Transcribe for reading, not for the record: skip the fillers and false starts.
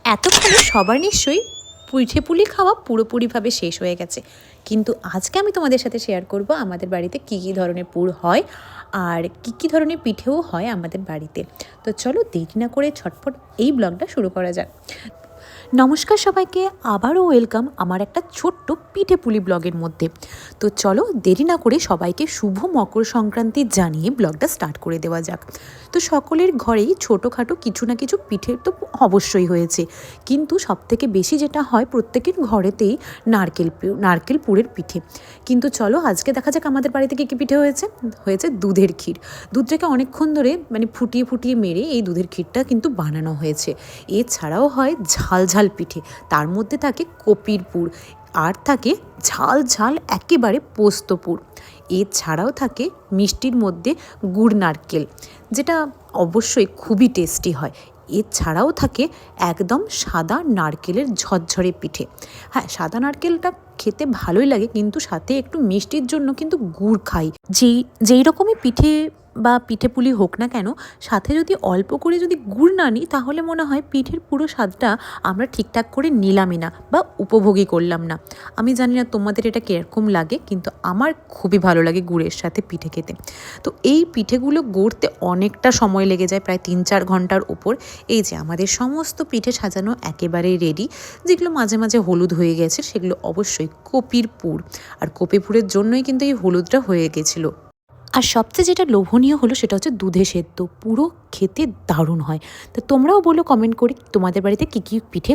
এতক্ষণে সবার নিশ্চয়ই পিঠে পুলি খাওয়া পুরোপুরিভাবে শেষ হয়ে গেছে, কিন্তু আজকে আমি তোমাদের সাথে শেয়ার করব আমাদের বাড়িতে কী কী ধরনের পুর হয় আর কী কী ধরনের পিঠেও হয় আমাদের বাড়িতে। তো চলো দেরি না করে ছটফট এই ব্লগটা শুরু করা যাক। নমস্কার সবাইকে, আবারও ওয়েলকাম আমার একটা ছোট্ট পিঠে পুলি ব্লগের মধ্যে। তো চলো দেরি না করে সবাইকে শুভ মকর সংক্রান্তি জানিয়ে ব্লগটা স্টার্ট করে দেওয়া যাক। তো সকলের ঘরেই ছোটোখাটো কিছু না কিছু পিঠে তো অবশ্যই হয়েছে, কিন্তু সবথেকে বেশি যেটা হয় প্রত্যেকের ঘরেতেই নারকেল পুরের পিঠে। কিন্তু চলো আজকে দেখা যাক আমাদের বাড়িতে কী কী পিঠে হয়েছে। হয়েছে দুধের ক্ষীর। দুধটাকে অনেকক্ষণ ধরে ফুটিয়ে ফুটিয়ে মেরে এই দুধের ক্ষীরটা কিন্তু বানানো হয়েছে। এছাড়াও হয় ঝাল ঝাল পিঠে, তার মধ্যে থাকে কপির পুর, আর থাকে ঝাল ঝাল একেবারে পোস্ত পুর। এছাড়াও থাকে মিষ্টির মধ্যে গুড় নারকেল, যেটা অবশ্যই খুবই টেস্টি হয়। এছাড়াও থাকে একদম সাদা নারকেলের ঝরঝরে পিঠে। হ্যাঁ, সাদা নারকেলটা খেতে ভালোই লাগে, কিন্তু সাথে একটু মিষ্টির জন্য কিন্তু গুড় খাই। যেই রকমই পিঠে বা পিঠে পুলি হোক না কেন, সাথে যদি অল্প করে যদি গুড় না নিই, তাহলে মনে হয় পিঠের পুরো স্বাদটা আমরা ঠিকঠাক করে নিলামই না বা উপভোগই করলাম না। আমি জানি না তোমাদের এটা কীরকম লাগে, কিন্তু আমার খুবই ভালো লাগে গুড়ের সাথে পিঠে খেতে। তো এই পিঠেগুলো গড়তে অনেকটা সময় লেগে যায়, প্রায় 3-4 ঘন্টার উপর। এই যে আমাদের সমস্ত পিঠে সাজানো একেবারেই রেডি। যেগুলো মাঝে মাঝে হলুদ হয়ে গেছে সেগুলো অবশ্যই কপির পুর, আর কপি পুরের জন্যই কিন্তু এই হলুদটা হয়ে গেছিলো। আর সবচেয়ে যেটা লোভনীয় হলো সেটা হচ্ছে দুধে সেদ্ধ, পুরো খেতে দারুণ হয়। তো তোমরাও বলো কমেন্ট করে তোমাদের বাড়িতে কী কী পিঠে